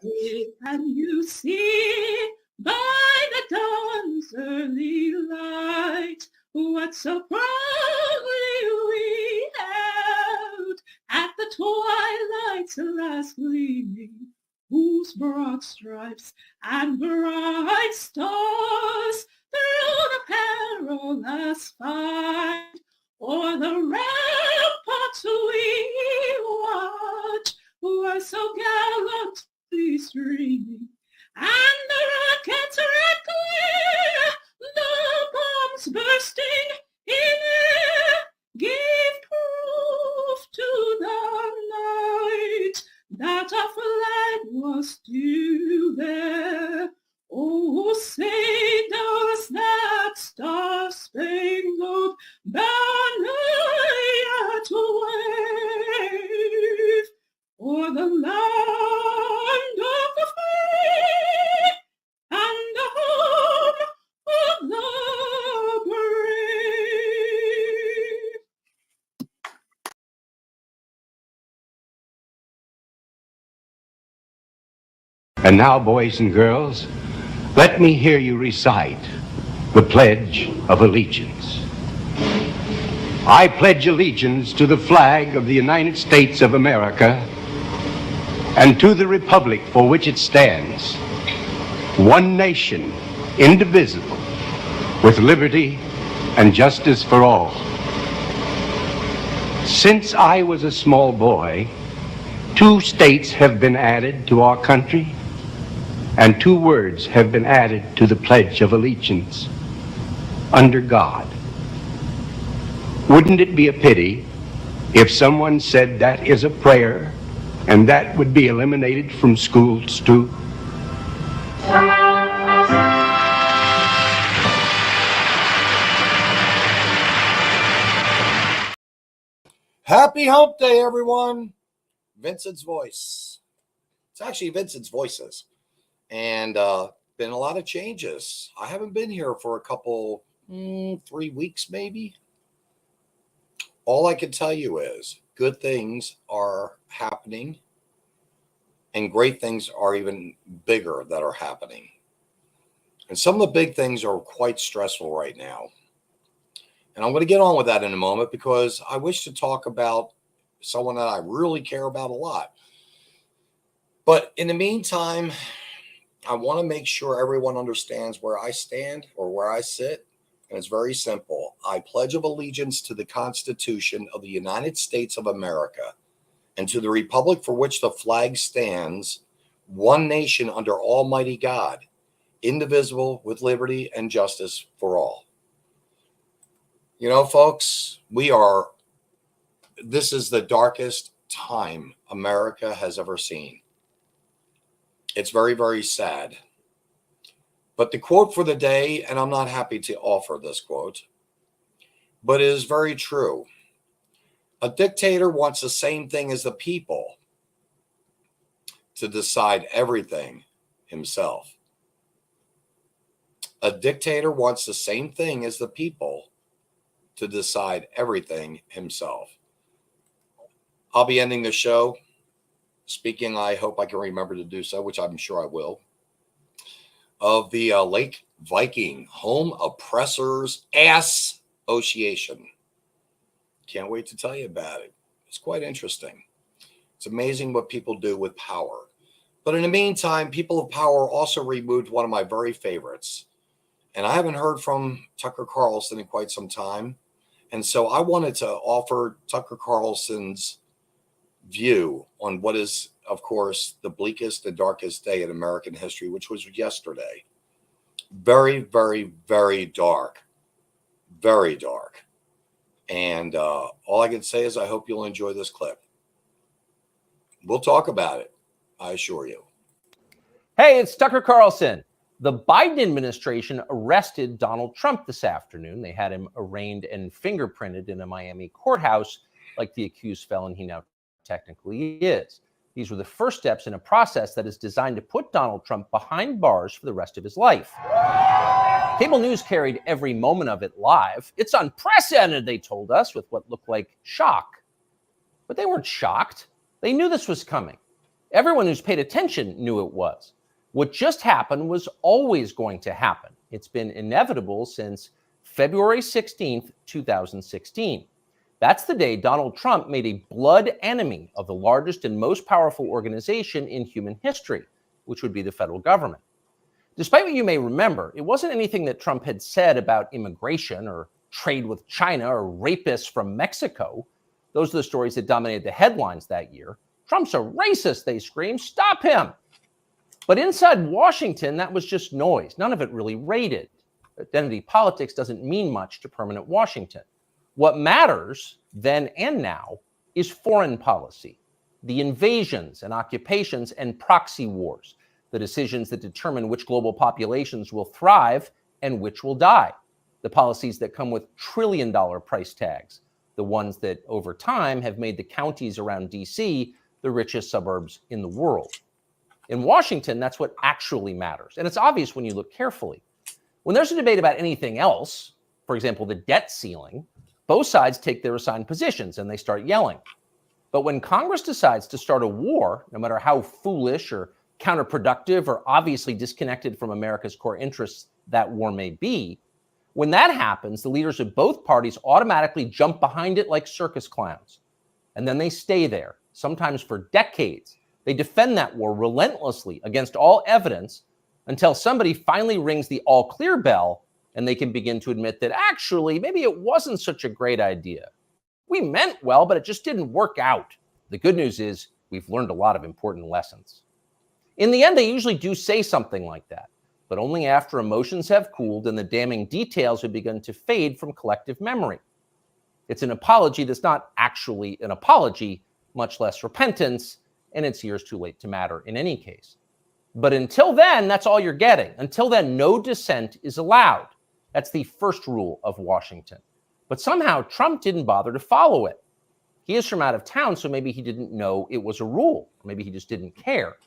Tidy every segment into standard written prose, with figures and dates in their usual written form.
Can you see by the dawn's early light what so proudly we held at the twilight's last gleaming, whose broad stripes and bright stars through the perilous fight o'er the ramparts we watch were so gallantly streaming, and the rockets red glare, the bombs bursting in air, gave proof to the night that our flag was still there. Oh, say does that star-spangled banner yet wave o'er the land of the free and the home of the brave? And now, boys and girls, let me hear you recite the Pledge of Allegiance. I pledge allegiance to the flag of the United States of America and to the republic for which it stands, one nation, indivisible, with liberty and justice for all. Since I was a small boy, 2 states have been added to our country, and 2 words have been added to the Pledge of Allegiance: under God. Wouldn't it be a pity if someone said that is a prayer and that would be eliminated from schools too? Happy Hump Day, everyone. Vinzent's voice. It's actually Vinzent's voices. And been a lot of changes. I haven't been here for a couple, 3 weeks maybe. All I can tell you is good things are happening and great things are even bigger that are happening. And some of the big things are quite stressful right now. And I'm going to get on with that in a moment because I wish to talk about someone that I really care about a lot. But in the meantime, I want to make sure everyone understands where I stand or where I sit. And it's very simple. I pledge of allegiance to the Constitution of the United States of America and to the republic for which the flag stands, one nation under Almighty God, indivisible, with liberty and justice for all. You know, folks, this is the darkest time America has ever seen. It's very, very sad. But the quote for the day, and I'm not happy to offer this quote, but it is very true. A dictator wants the same thing as the people to decide everything himself. A dictator wants the same thing as the people to decide everything himself. I'll be ending the show speaking, I hope I can remember to do so, which I'm sure I will, of the Lake Viking Home Oppressors ASSociation. Can't wait to tell you about it. It's quite interesting. It's amazing what people do with power. But in the meantime, people of power also removed one of my very favorites. And I haven't heard from Tucker Carlson in quite some time. And so I wanted to offer Tucker Carlson's view on what is, of course, the bleakest and darkest day in American history, which was yesterday. Very, very, very dark. Very dark. And all I can say is I hope you'll enjoy this clip. We'll talk about it, I assure you. Hey, it's Tucker Carlson. The Biden administration arrested Donald Trump this afternoon. They had him arraigned and fingerprinted in a Miami courthouse like the accused felon he now technically is. These were the first steps in a process that is designed to put Donald Trump behind bars for the rest of his life. Cable news carried every moment of it live. It's unprecedented, they told us, with what looked like shock. But they weren't shocked. They knew this was coming. Everyone who's paid attention knew it was. What just happened was always going to happen. It's been inevitable since February 16th, 2016. That's the day Donald Trump made a blood enemy of the largest and most powerful organization in human history, which would be the federal government. Despite what you may remember, it wasn't anything that Trump had said about immigration or trade with China or rapists from Mexico. Those are the stories that dominated the headlines that year. Trump's a racist, they screamed. Stop him. But inside Washington, that was just noise. None of it really rated. Identity politics doesn't mean much to permanent Washington. What matters then and now is foreign policy, the invasions and occupations and proxy wars, the decisions that determine which global populations will thrive and which will die, the policies that come with trillion-dollar price tags, the ones that over time have made the counties around D.C. the richest suburbs in the world. In Washington, that's what actually matters. And it's obvious when you look carefully. When there's a debate about anything else, for example, the debt ceiling, both sides take their assigned positions and they start yelling. But when Congress decides to start a war, no matter how foolish or counterproductive or obviously disconnected from America's core interests that war may be, when that happens, the leaders of both parties automatically jump behind it like circus clowns. And then they stay there, sometimes for decades. They defend that war relentlessly against all evidence until somebody finally rings the all clear bell and they can begin to admit that actually, maybe it wasn't such a great idea. We meant well, but it just didn't work out. The good news is we've learned a lot of important lessons. In the end, they usually do say something like that, but only after emotions have cooled and the damning details have begun to fade from collective memory. It's an apology that's not actually an apology, much less repentance, and it's years too late to matter in any case. But until then, that's all you're getting. Until then, no dissent is allowed. That's the first rule of Washington. But somehow Trump didn't bother to follow it. He is from out of town, so maybe he didn't know it was a rule. Or maybe he just didn't care.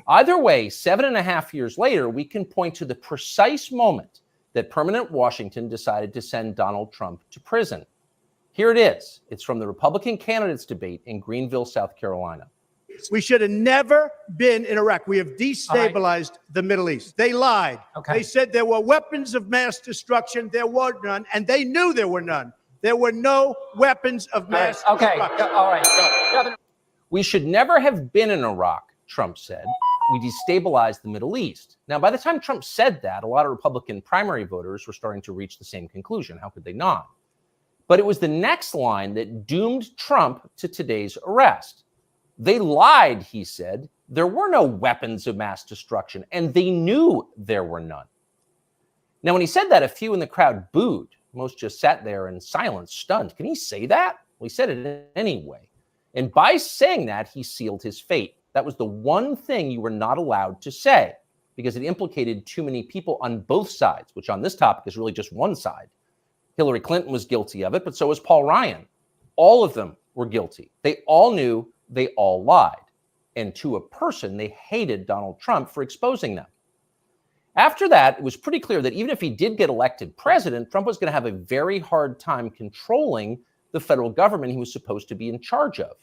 Either way, 7.5 years later, we can point to the precise moment that permanent Washington decided to send Donald Trump to prison. Here it is. It's from the Republican candidates debate in Greenville, South Carolina. We should have never been in Iraq. We have destabilized the Middle East. They lied. Okay. They said there were weapons of mass destruction. There were none, and they knew there were none. There were no weapons of mass destruction. All right. We should never have been in Iraq, Trump said. We destabilized the Middle East. Now, by the time Trump said that, a lot of Republican primary voters were starting to reach the same conclusion. How could they not? But it was the next line that doomed Trump to today's arrest. They lied, he said. There were no weapons of mass destruction, and they knew there were none. Now, when he said that, a few in the crowd booed. Most just sat there in silence, stunned. Can he say that? Well, he said it anyway. And by saying that, he sealed his fate. That was the one thing you were not allowed to say because it implicated too many people on both sides, which on this topic is really just one side. Hillary Clinton was guilty of it, but so was Paul Ryan. All of them were guilty. They all knew. They all lied. And to a person, they hated Donald Trump for exposing them. After that, it was pretty clear that even if he did get elected president, Trump was going to have a very hard time controlling the federal government he was supposed to be in charge of.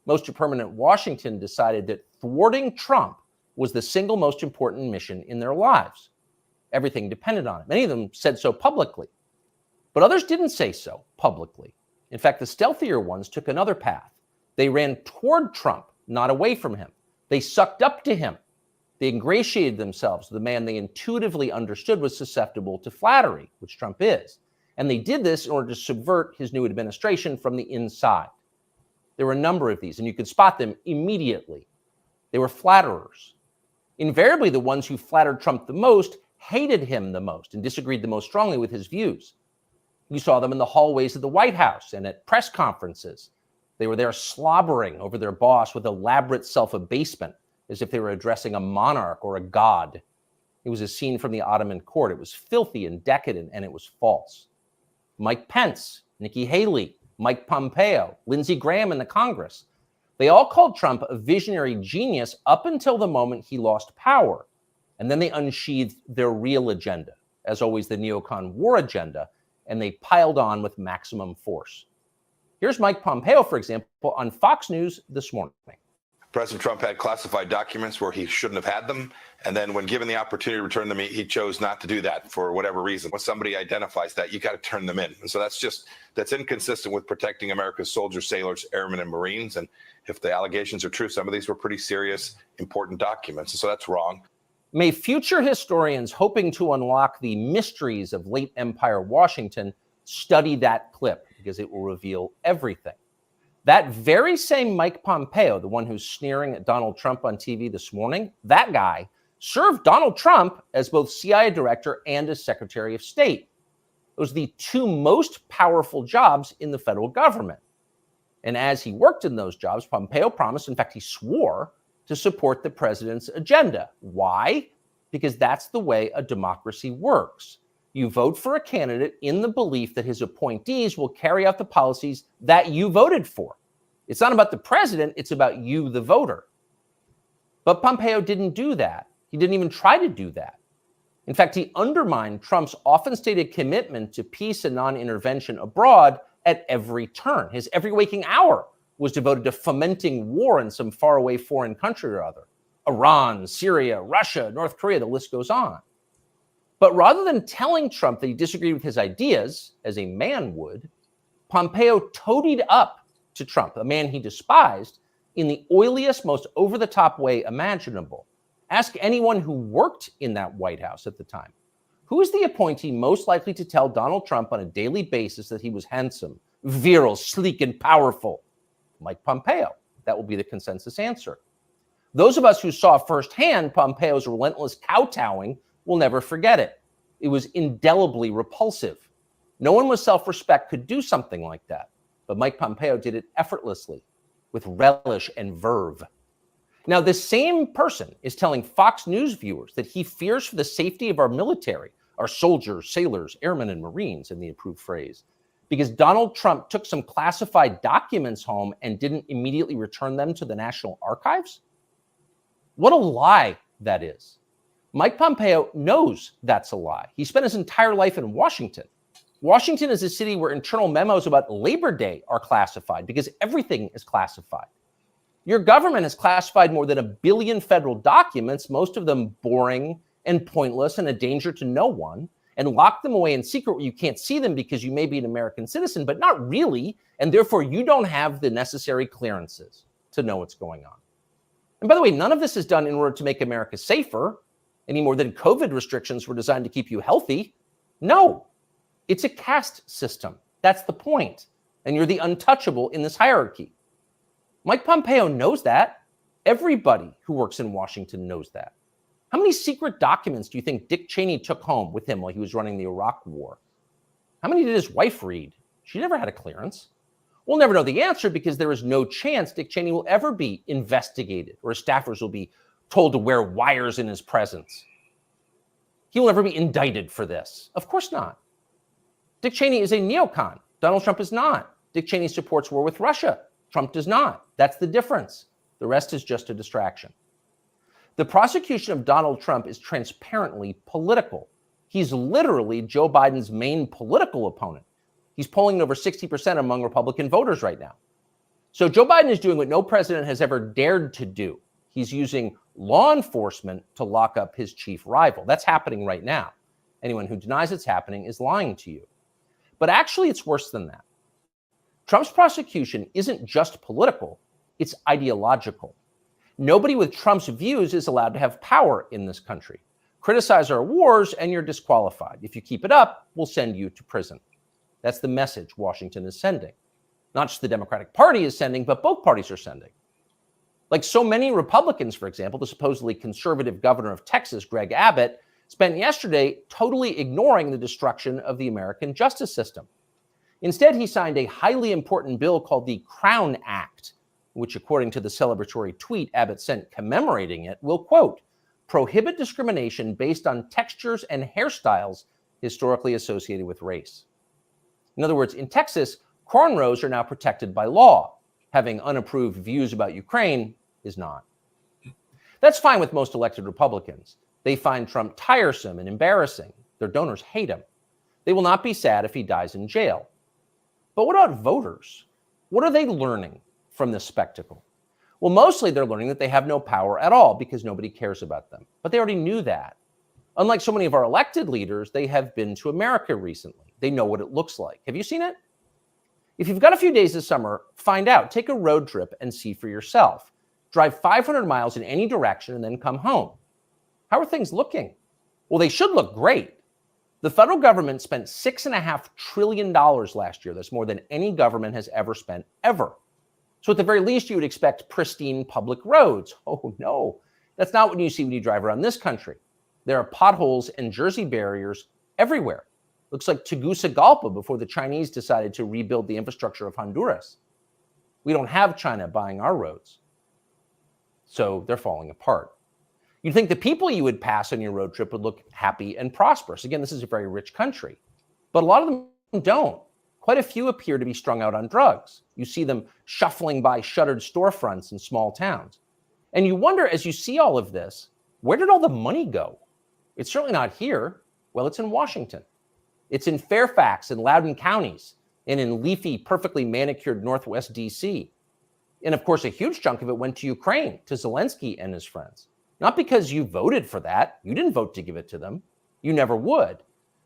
Most of permanent Washington decided that thwarting Trump was the single most important mission in their lives. Everything depended on it. Many of them said so publicly, but others didn't say so publicly. In fact, the stealthier ones took another path. They ran toward Trump, not away from him. They sucked up to him. They ingratiated themselves with the man they intuitively understood was susceptible to flattery, which Trump is. And they did this in order to subvert his new administration from the inside. There were a number of these, and you could spot them immediately. They were flatterers. Invariably, the ones who flattered Trump the most hated him the most and disagreed the most strongly with his views. You saw them in the hallways of the White House and at press conferences. They were there slobbering over their boss with elaborate self-abasement, as if they were addressing a monarch or a god. It was a scene from the Ottoman court. It was filthy and decadent, and it was false. Mike Pence, Nikki Haley, Mike Pompeo, Lindsey Graham in the Congress. They all called Trump a visionary genius up until the moment he lost power. And then they unsheathed their real agenda, as always, the neocon war agenda, and they piled on with maximum force. Here's Mike Pompeo, for example, on Fox News this morning. President Trump had classified documents where he shouldn't have had them. And then when given the opportunity to return them, he chose not to do that for whatever reason. When somebody identifies that, you got to turn them in. And so that's inconsistent with protecting America's soldiers, sailors, airmen, and Marines. And if the allegations are true, some of these were pretty serious, important documents. And so that's wrong. May future historians hoping to unlock the mysteries of late Empire Washington study that clip, because it will reveal everything. That very same Mike Pompeo, the one who's sneering at Donald Trump on TV this morning, that guy served Donald Trump as both CIA director and as Secretary of State. Those are the two most powerful jobs in the federal government. And as he worked in those jobs, Pompeo promised, in fact, he swore, to support the president's agenda. Why? Because that's the way a democracy works. You vote for a candidate in the belief that his appointees will carry out the policies that you voted for. It's not about the president, it's about you, the voter. But Pompeo didn't do that. He didn't even try to do that. In fact, he undermined Trump's often stated commitment to peace and non-intervention abroad at every turn. His every waking hour was devoted to fomenting war in some faraway foreign country or other. Iran, Syria, Russia, North Korea, the list goes on. But rather than telling Trump that he disagreed with his ideas, as a man would, Pompeo toadied up to Trump, a man he despised, in the oiliest, most over-the-top way imaginable. Ask anyone who worked in that White House at the time. Who is the appointee most likely to tell Donald Trump on a daily basis that he was handsome, virile, sleek, and powerful? Mike Pompeo. That will be the consensus answer. Those of us who saw firsthand Pompeo's relentless kowtowing will never forget it. It was indelibly repulsive. No one with self-respect could do something like that. But Mike Pompeo did it effortlessly, with relish and verve. Now, this same person is telling Fox News viewers that he fears for the safety of our military, our soldiers, sailors, airmen, and Marines, in the approved phrase, because Donald Trump took some classified documents home and didn't immediately return them to the National Archives? What a lie that is. Mike Pompeo knows that's a lie. He spent his entire life in Washington. Washington is a city where internal memos about Labor Day are classified because everything is classified. Your government has classified more than 1 billion federal documents, most of them boring and pointless and a danger to no one, and locked them away in secret where you can't see them because you may be an American citizen, but not really, and therefore you don't have the necessary clearances to know what's going on. And by the way, none of this is done in order to make America safer, any more than COVID restrictions were designed to keep you healthy. No, it's a caste system. That's the point. And you're the untouchable in this hierarchy. Mike Pompeo knows that. Everybody who works in Washington knows that. How many secret documents do you think Dick Cheney took home with him while he was running the Iraq War? How many did his wife read? She never had a clearance. We'll never know the answer because there is no chance Dick Cheney will ever be investigated or his staffers will be told to wear wires in his presence. He will never be indicted for this. Of course not. Dick Cheney is a neocon. Donald Trump is not. Dick Cheney supports war with Russia. Trump does not. That's the difference. The rest is just a distraction. The prosecution of Donald Trump is transparently political. He's literally Joe Biden's main political opponent. He's polling over 60% among Republican voters right now. So Joe Biden is doing what no president has ever dared to do. He's using law enforcement to lock up his chief rival. That's happening right now. Anyone who denies it's happening is lying to you. But actually, it's worse than that. Trump's prosecution isn't just political, it's ideological. Nobody with Trump's views is allowed to have power in this country. Criticize our wars and you're disqualified. If you keep it up, we'll send you to prison. That's the message Washington is sending. Not just the Democratic Party is sending, but both parties are sending. Like so many Republicans, for example, the supposedly conservative governor of Texas, Greg Abbott, spent yesterday totally ignoring the destruction of the American justice system. Instead, he signed a highly important bill called the Crown Act, which, according to the celebratory tweet Abbott sent commemorating it, will, quote, prohibit discrimination based on textures and hairstyles historically associated with race. In other words, in Texas, cornrows are now protected by law. Having unapproved views about Ukraine is not. That's fine with most elected Republicans. They find Trump tiresome and embarrassing. Their donors hate him. They will not be sad if he dies in jail. But what about voters? What are they learning from this spectacle? Well, mostly they're learning that they have no power at all because nobody cares about them. But they already knew that. Unlike so many of our elected leaders, they have been to America recently. They know what it looks like. Have you seen it? If you've got a few days this summer, find out. Take a road trip and see for yourself. Drive 500 miles in any direction and then come home. How are things looking? Well, they should look great. The federal government spent $6.5 trillion last year. That's more than any government has ever spent, ever. So at the very least, you would expect pristine public roads. Oh, no. That's not what you see when you drive around this country. There are potholes and Jersey barriers everywhere. Looks like Tegucigalpa before the Chinese decided to rebuild the infrastructure of Honduras. We don't have China buying our roads. So they're falling apart. You'd think the people you would pass on your road trip would look happy and prosperous. Again, this is a very rich country, but a lot of them don't. Quite a few appear to be strung out on drugs. You see them shuffling by shuttered storefronts in small towns. And you wonder, as you see all of this, where did all the money go? It's certainly not here. Well, it's in Washington. It's in Fairfax and Loudoun counties and in leafy, perfectly manicured Northwest DC. And of course, a huge chunk of it went to Ukraine, to Zelensky and his friends. Not because you voted for that. You didn't vote to give it to them. You never would.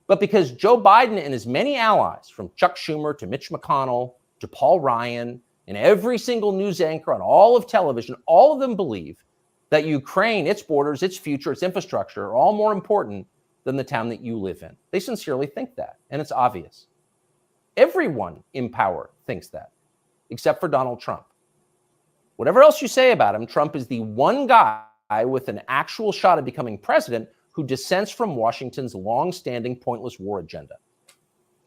But because Joe Biden and his many allies, from Chuck Schumer to Mitch McConnell to Paul Ryan and every single news anchor on all of television, all of them believe that Ukraine, its borders, its future, its infrastructure are all more important than the town that you live in. They sincerely think that, and it's obvious. Everyone in power thinks that, except for Donald Trump. Whatever else you say about him, Trump is the one guy with an actual shot at becoming president who dissents from Washington's long-standing pointless war agenda.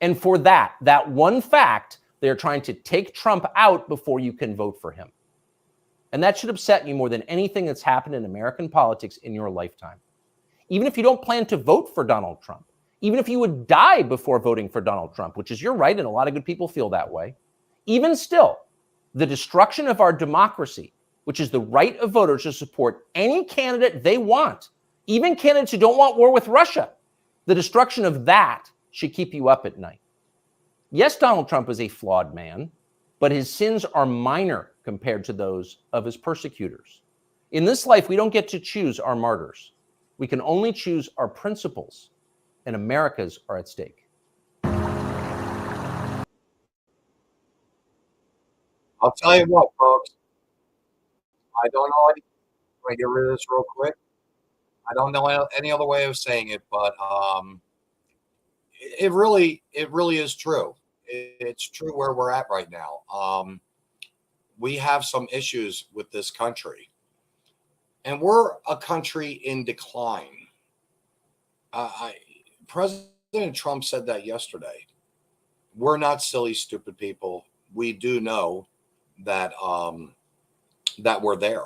And for that one fact, they're trying to take Trump out before you can vote for him. And that should upset you more than anything that's happened in American politics in your lifetime. Even if you don't plan to vote for Donald Trump, even if you would die before voting for Donald Trump, which is your right, and a lot of good people feel that way, even still, the destruction of our democracy, which is the right of voters to support any candidate they want, even candidates who don't want war with Russia, the destruction of that should keep you up at night. Yes, Donald Trump is a flawed man, but his sins are minor compared to those of his persecutors. In this life, we don't get to choose our martyrs. We can only choose our principles, and America's are at stake. I'll tell you what, folks. I don't know any. Let me get rid of this real quick. I don't know any other way of saying it, but it really is true. It's true where we're at right now. We have some issues with this country, and we're a country in decline. President Trump said that yesterday. We're not silly, stupid people. We do know that that we're there.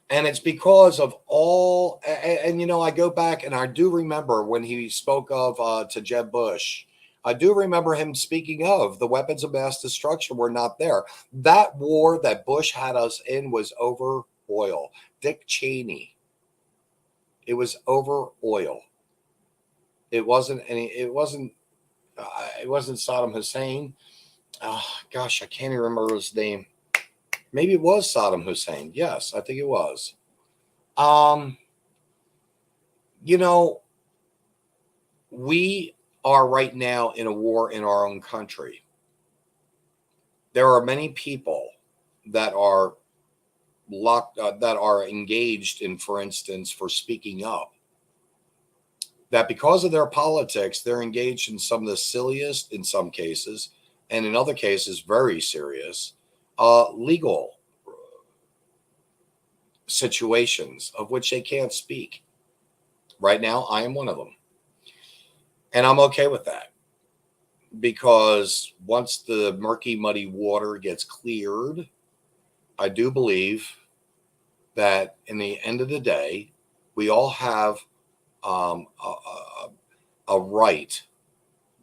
And it's because of all, and you know, I go back and I do remember when he spoke of to Jeb Bush, I do remember him speaking of the weapons of mass destruction were not there. That war that Bush had us in was over oil. Dick Cheney, it was over oil. It wasn't Saddam Hussein. Oh, gosh, I can't even remember his name. Maybe it was Saddam Hussein. Yes, I think it was. You know, we are right now in a war in our own country. There are many people that are that are engaged in, for instance, for speaking up, that because of their politics, they're engaged in some of the silliest, in some cases, and in other cases, very serious, legal situations of which they can't speak. Right now, I am one of them. And I'm okay with that, because once the murky, muddy water gets cleared, I do believe that in the end of the day, we all have a right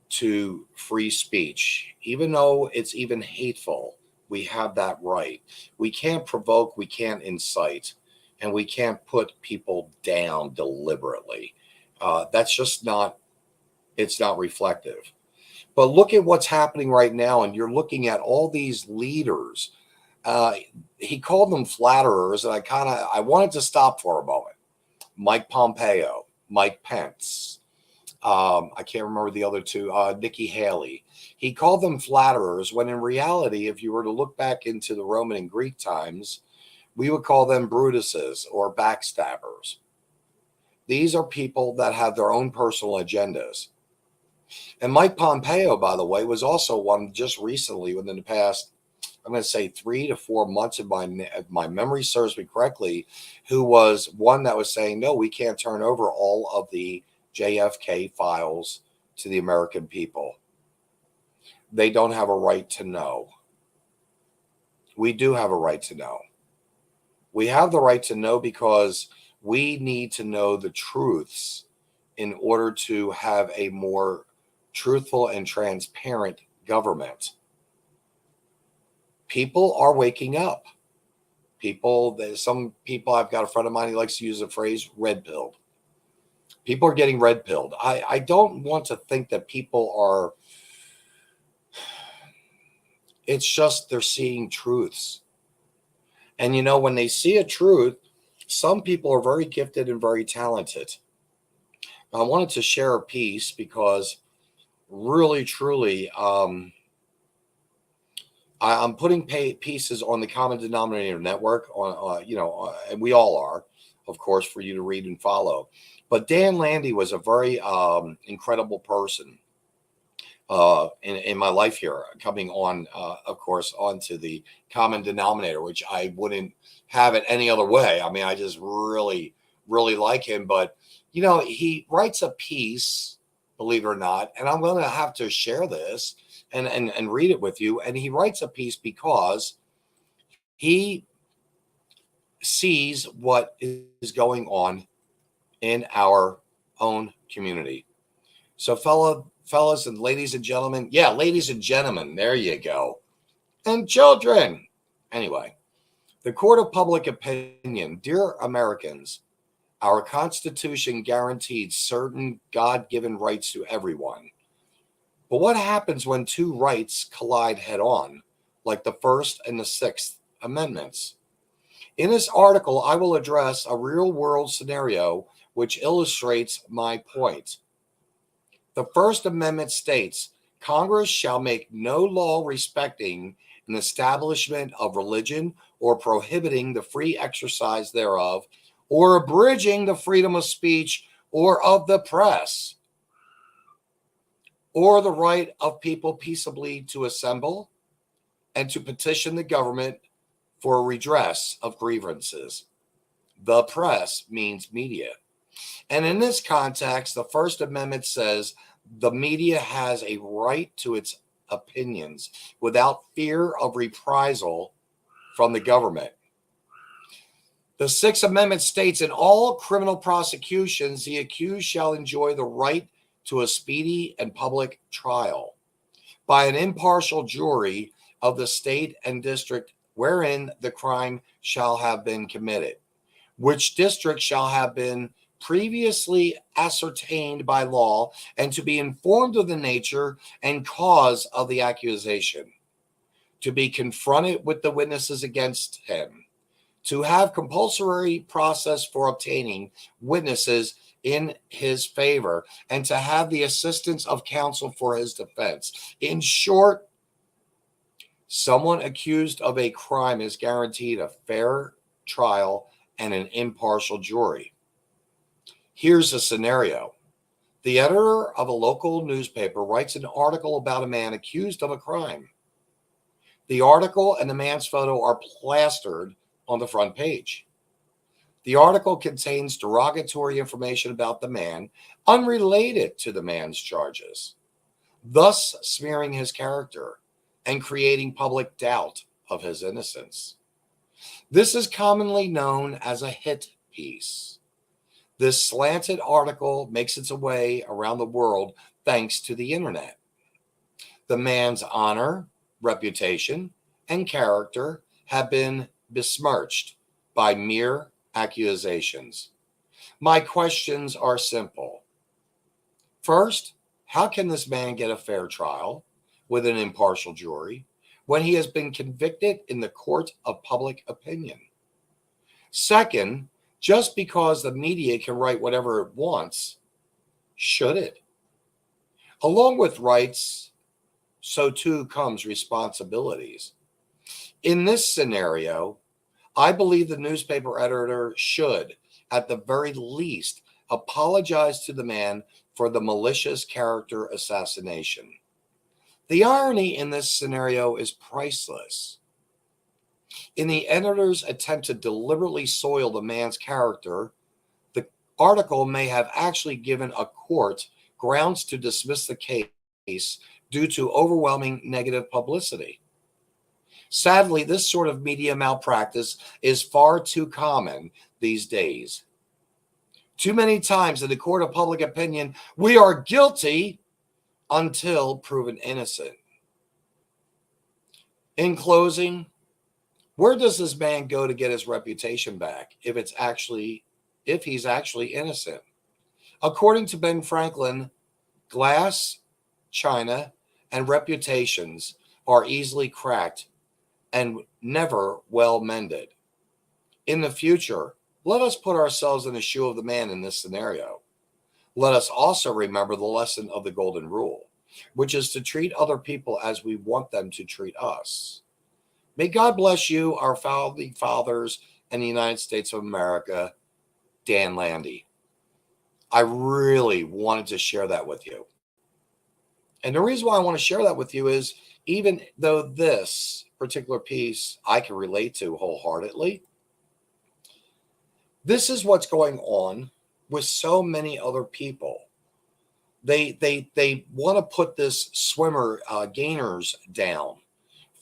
to free speech. Even though it's even hateful, we have that right. We can't provoke, we can't incite, and we can't put people down deliberately. That's just not, it's not reflective. But look at what's happening right now, and you're looking at all these leaders he called them flatterers, and I wanted to stop for a moment. Mike Pompeo, Mike Pence, I can't remember the other two, Nikki Haley. He called them flatterers, when in reality, if you were to look back into the Roman and Greek times, we would call them Brutuses or backstabbers. These are people that have their own personal agendas. And Mike Pompeo, by the way, was also one just recently, within the past, I'm going to say 3 to 4 months, if my memory serves me correctly, who was one that was saying, no, we can't turn over all of the JFK files to the American people. They don't have a right to know. We do have a right to know. We have the right to know because we need to know the truths in order to have a more truthful and transparent government. People are waking up. Some people, I've got a friend of mine, he likes to use the phrase red pilled. People are getting red pilled. I don't want to think that people are, it's just they're seeing truths. And you know, when they see a truth, some people are very gifted and very talented. I wanted to share a piece because really, truly, I'm putting pieces on the Common Denominator Network, and we all are, of course, for you to read and follow. But Dan Landy was a very incredible person in my life here, coming on, of course, onto the Common Denominator, which I wouldn't have it any other way. I mean, I just really, really like him. But, you know, he writes a piece, believe it or not, and I'm going to have to share this and read it with you. And he writes a piece because he sees what is going on in our own community. So fellas and ladies and gentlemen, ladies and gentlemen, there you go. And children. Anyway, the court of public opinion, dear Americans, our Constitution guaranteed certain God-given rights to everyone. But what happens when two rights collide head-on, like the First and the Sixth Amendments? In this article, I will address a real-world scenario which illustrates my point. The First Amendment states, Congress shall make no law respecting an establishment of religion or prohibiting the free exercise thereof or abridging the freedom of speech or of the press, or the right of people peaceably to assemble and to petition the government for redress of grievances. The press means media. And in this context, the First Amendment says the media has a right to its opinions without fear of reprisal from the government. The Sixth Amendment states in all criminal prosecutions, the accused shall enjoy the right to a speedy and public trial by an impartial jury of the state and district wherein the crime shall have been committed, which district shall have been previously ascertained by law, and to be informed of the nature and cause of the accusation, to be confronted with the witnesses against him, to have compulsory process for obtaining witnesses in his favor, and to have the assistance of counsel for his defense. In short, someone accused of a crime is guaranteed a fair trial and an impartial jury. Here's a scenario. The editor of a local newspaper writes an article about a man accused of a crime. The article and the man's photo are plastered on the front page. The article contains derogatory information about the man unrelated to the man's charges, thus smearing his character and creating public doubt of his innocence. This is commonly known as a hit piece. This slanted article makes its way around the world thanks to the internet. The man's honor, reputation, and character have been besmirched by mere accusations. My questions are simple. First, how can this man get a fair trial with an impartial jury when he has been convicted in the court of public opinion. Second, just because the media can write whatever it wants, should it? Along with rights, so too comes responsibilities. In this scenario, I believe the newspaper editor should, at the very least, apologize to the man for the malicious character assassination. The irony in this scenario is priceless. In the editor's attempt to deliberately soil the man's character, the article may have actually given a court grounds to dismiss the case due to overwhelming negative publicity. Sadly, this sort of media malpractice is far too common these days. Too many times in the court of public opinion, we are guilty until proven innocent. In closing, where does this man go to get his reputation back if he's actually innocent? According to Ben Franklin, glass, china, and reputations are easily cracked and never well mended. In the future, let us put ourselves in the shoe of the man in this scenario. Let us also remember the lesson of the golden rule, which is to treat other people as we want them to treat us. May God bless you, our founding fathers, and the United States of America. Dan Landy. I really wanted to share that with you. And the reason why I want to share that with you is, even though this particular piece I can relate to wholeheartedly, this is what's going on with so many other people. They want to put this swimmer gainers down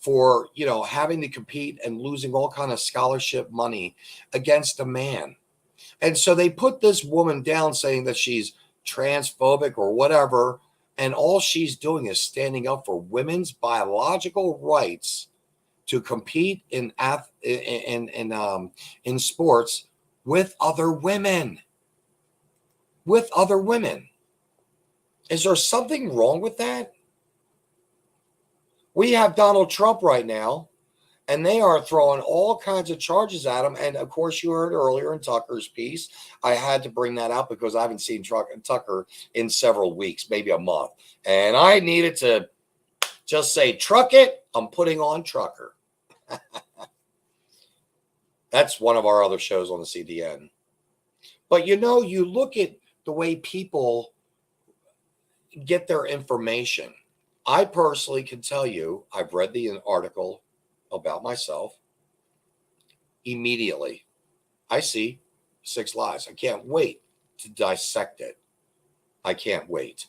for, having to compete and losing all kind of scholarship money against a man. And so they put this woman down saying that she's transphobic or whatever, and all she's doing is standing up for women's biological rights to compete in sports with other women. With other women. Is there something wrong with that? We have Donald Trump right now, and they are throwing all kinds of charges at him. And of course, you heard earlier in Tucker's piece, I had to bring that out because I haven't seen Tucker in several weeks, maybe a month. And I needed to just say, truck it, I'm putting on Trucker. That's one of our other shows on the CDN. But you look at the way people get their information. I personally can tell you, I've read the article about myself. Immediately, I see 6 lies. I can't wait to dissect it. I can't wait.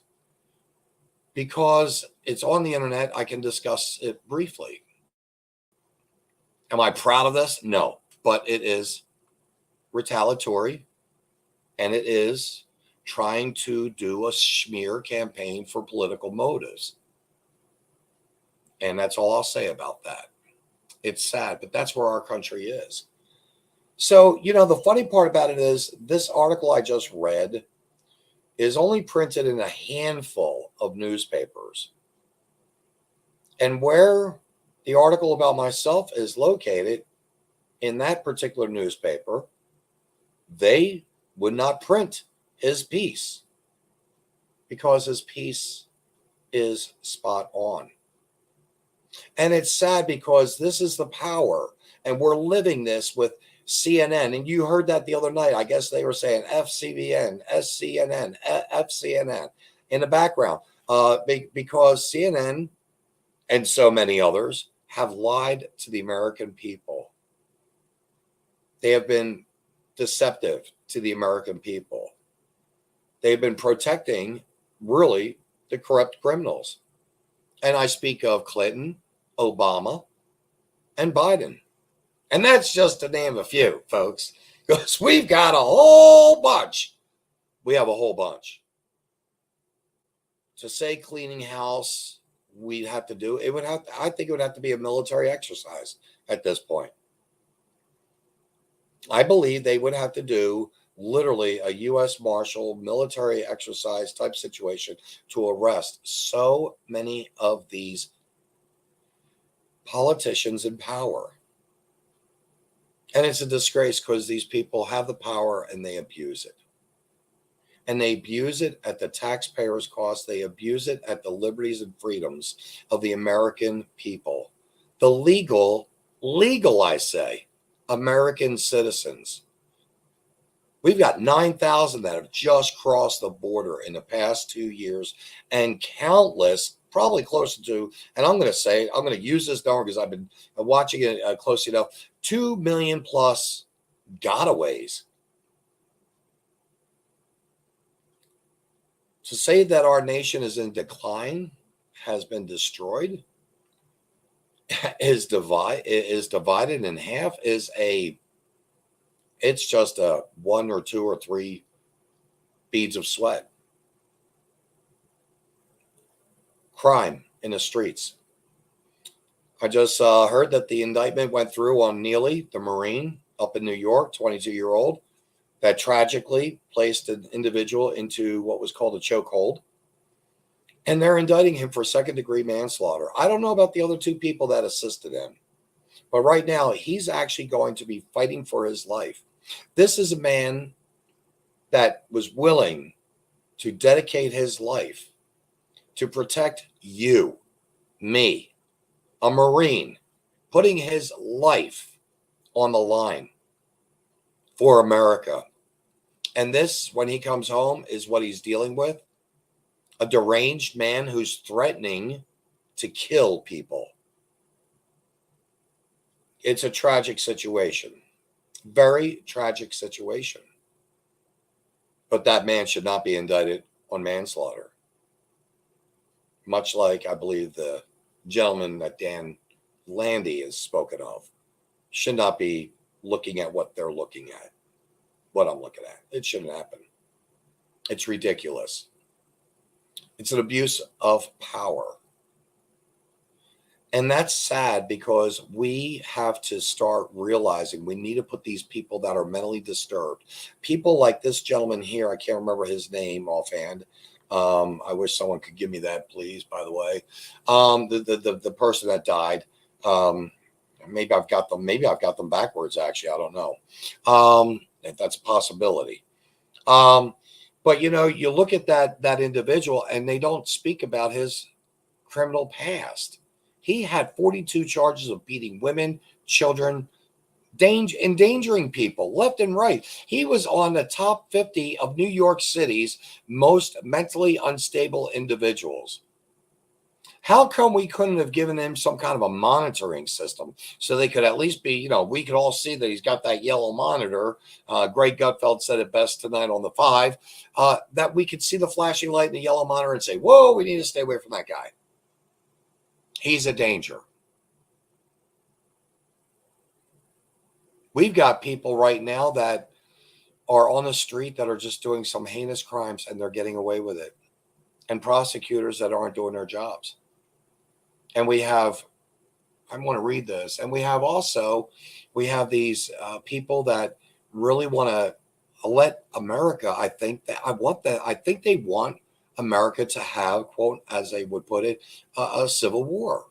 Because it's on the internet, I can discuss it briefly. Am I proud of this? No, but it is retaliatory, and it is trying to do a smear campaign for political motives. And that's all I'll say about that. It's sad, but that's where our country is. So, the funny part about it is this article I just read is only printed in a handful of newspapers. And where the article about myself is located in that particular newspaper, they would not print his piece because his piece is spot on. And it's sad because this is the power, and we're living this with CNN. And you heard that the other night. I guess they were saying FCBN, SCNN, FCNN in the background because CNN and so many others have lied to the American people. They have been deceptive to the American people. They've been protecting, really, the corrupt criminals. And I speak of Clinton, Obama, and Biden. And that's just to name a few, folks, because we've got a whole bunch. We have a whole bunch. To say cleaning house, we'd have to do, I think it would have to be a military exercise at this point. I believe they would have to do literally a U.S. Marshal military exercise type situation to arrest so many of these politicians in power. And it's a disgrace because these people have the power and they abuse it. And they abuse it at the taxpayers' cost. They abuse it at the liberties and freedoms of the American people. The legal, I say, American citizens. We've got 9,000 that have just crossed the border in the past 2 years, and countless, probably closer to, and I'm going to use this number because I've been watching it closely enough, 2 million plus gotaways. To say that our nation is in decline, has been destroyed, is divided in half, it's just a 1 or 2 or 3 beads of sweat. Crime in the streets. I just heard that the indictment went through on Neely, the Marine up in New York, 22-year-old, that tragically placed an individual into what was called a chokehold. And they're indicting him for second-degree manslaughter. I don't know about the other 2 people that assisted him. But right now, he's actually going to be fighting for his life. This is a man that was willing to dedicate his life to protect you, me, a Marine, putting his life on the line for America. And this, when he comes home, is what he's dealing with. A deranged man who's threatening to kill people. It's a tragic situation. Very tragic situation. But that man should not be indicted on manslaughter. Much like, I believe, the gentleman that Dan Landy has spoken of. Should not be looking at what they're looking at. What I'm looking at. It shouldn't happen. It's ridiculous. It's an abuse of power. And that's sad because we have to start realizing we need to put these people that are mentally disturbed. People like this gentleman here, I can't remember his name offhand. I wish someone could give me that, please, by the way. The person that died. Maybe I've got them backwards, actually. I don't know. If that's a possibility. But you look at that individual and they don't speak about his criminal past. He had 42 charges of beating women, children, endangering people left and right. He was on the top 50 of New York City's most mentally unstable individuals. How come we couldn't have given him some kind of a monitoring system so they could at least be, we could all see that he's got that yellow monitor. Greg Gutfeld said it best tonight on the 5, that we could see the flashing light in the yellow monitor and say, whoa, we need to stay away from that guy. He's a danger. We've got people right now that are on the street that are just doing some heinous crimes and they're getting away with it. And prosecutors that aren't doing their jobs. And we have, I want to read this, and we have these people that really want to let America, I think they want America to have, quote, as they would put it, a civil war.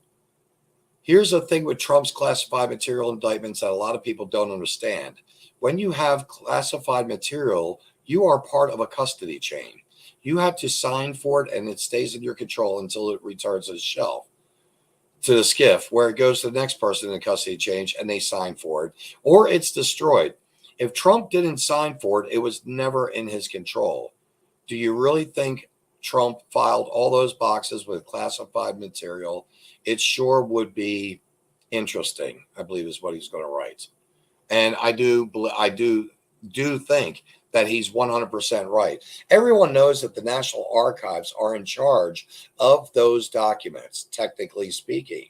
Here's the thing with Trump's classified material indictments that a lot of people don't understand. When you have classified material, you are part of a custody chain. You have to sign for it, and it stays in your control until it returns to the shelf, to the skiff, where it goes to the next person in the custody chain, and they sign for it, or it's destroyed. If Trump didn't sign for it, it was never in his control. Do you really think Trump filed all those boxes with classified material? It sure would be interesting, I believe is what he's going to write. And I do think that he's 100% right. Everyone knows that the National Archives are in charge of those documents, technically speaking.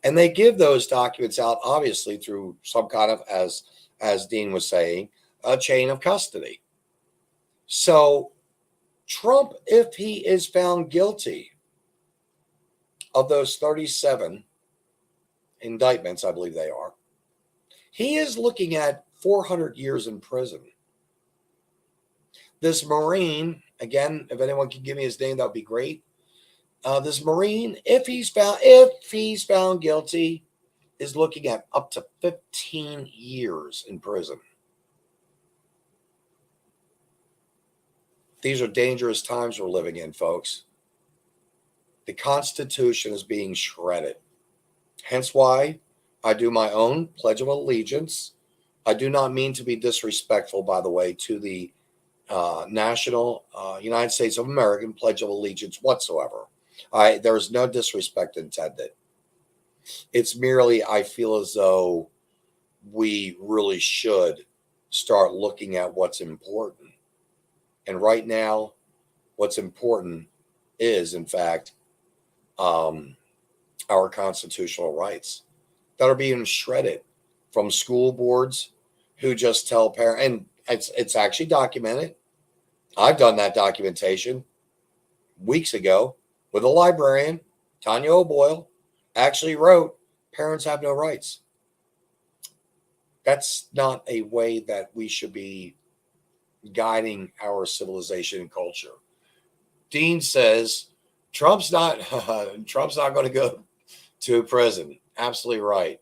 And they give those documents out, obviously, through some kind of, as Dean was saying, a chain of custody. So Trump, if he is found guilty of those 37 indictments, I believe they are, he is looking at 400 years in prison. This Marine, again, if anyone can give me his name, that would be great. This Marine, if he's found guilty, is looking at up to 15 years in prison. These are dangerous times we're living in, folks. The Constitution is being shredded. Hence why I do my own Pledge of Allegiance. I do not mean to be disrespectful, by the way, to the National United States of America Pledge of Allegiance whatsoever. There is no disrespect intended. It's merely I feel as though we really should start looking at what's important. And right now, what's important is, in fact, our constitutional rights that are being shredded from school boards who just tell parents, and it's actually documented. I've done that documentation weeks ago with a librarian, Tanya O'Boyle, actually wrote, parents have no rights. That's not a way that we should be guiding our civilization and culture. Dean says Trump's not going to go to prison. Absolutely right.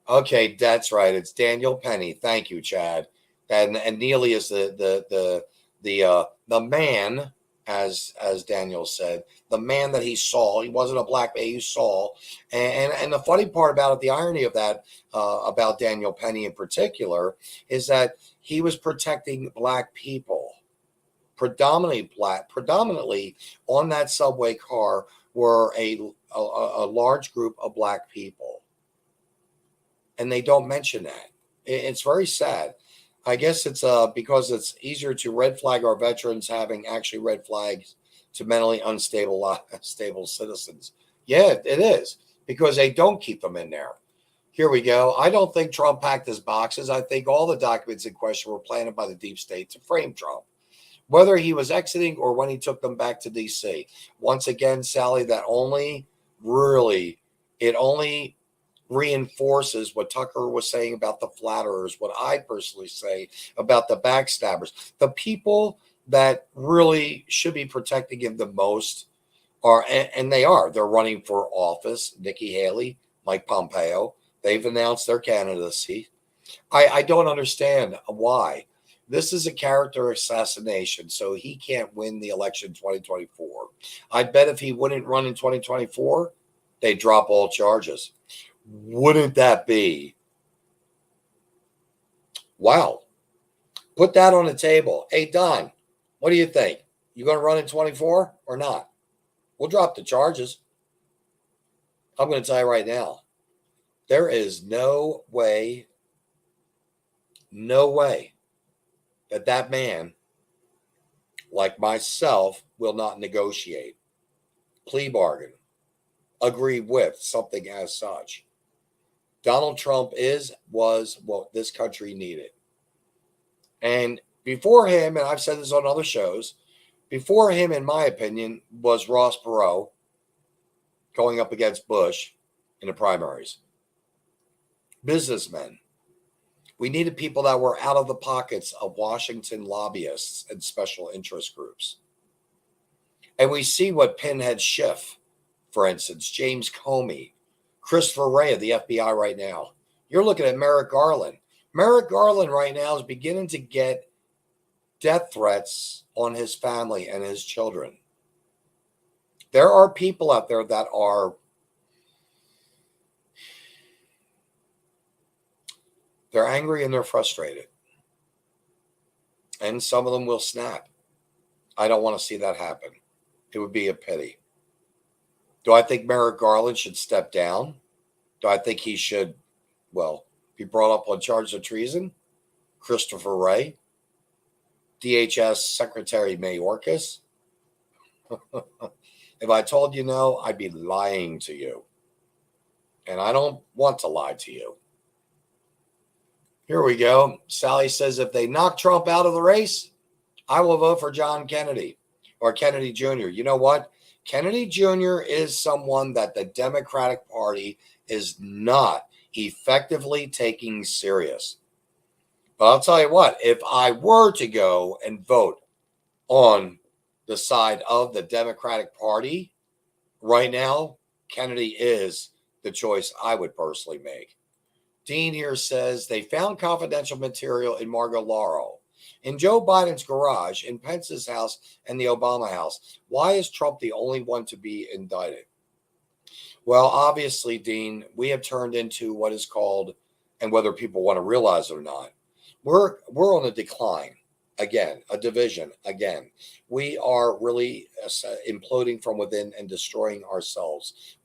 Okay, that's right. It's Daniel Penny. Thank you, Chad. And Neely is the man, as Daniel said, the man that he saw. He wasn't a black man, he saw. And the funny part about it, the irony of that, about Daniel Penny in particular, is that he was protecting black people. Predominantly on that subway car were a large group of black people. And they don't mention that. It's very sad. I guess it's because it's easier to red flag our veterans having actually red flags to mentally unstable stable citizens. Yeah, it is, because they don't keep them in there. Here we go. I don't think Trump packed his boxes. I think all the documents in question were planted by the deep state to frame Trump, whether he was exiting or when he took them back to D.C. Once again, Sally, that only reinforces what Tucker was saying about the flatterers, what I personally say about the backstabbers. The people that really should be protecting him the most are, and they're running for office, Nikki Haley, Mike Pompeo. They've announced their candidacy. I don't understand why. This is a character assassination, so he can't win the election in 2024. I bet if he wouldn't run in 2024, they'd drop all charges. Wouldn't that be? Wow. Put that on the table. Hey, Don, what do you think? You going to run in 24 or not? We'll drop the charges. I'm going to tell you right now, there is no way that man, like myself, will not negotiate, plea bargain, agree with something as such. Donald Trump was what this country needed. And before him, and I've said this on other shows, before him, in my opinion, was Ross Perot going up against Bush in the primaries. Businessmen. We needed people that were out of the pockets of Washington lobbyists and special interest groups. And we see what Pinhead Schiff, for instance, James Comey, Christopher Wray of the FBI right now. You're looking at Merrick Garland. Merrick Garland right now is beginning to get death threats on his family and his children. There are people out there that are, they're angry and they're frustrated. And some of them will snap. I don't want to see that happen. It would be a pity. Do I think Merrick Garland should step down? Do I think he should, be brought up on charges of treason? Christopher Wray? DHS Secretary Mayorkas? If I told you no, I'd be lying to you. And I don't want to lie to you. Here we go. Sally says, if they knock Trump out of the race, I will vote for John Kennedy or Kennedy Jr. You know what? Kennedy Jr. is someone that the Democratic Party is not effectively taking serious. But I'll tell you what, if I were to go and vote on the side of the Democratic Party, Right now, Kennedy is the choice I would personally make. Dean here says they found confidential material in Mar-a-Lago, in Joe Biden's garage, in Pence's house, and the Obama house. Why is Trump the only one to be indicted? Well, obviously, Dean, we have turned into what is called, and whether people want to realize it or not, we're on a decline. Again, a division. Again, we are really imploding from within and destroying ourselves.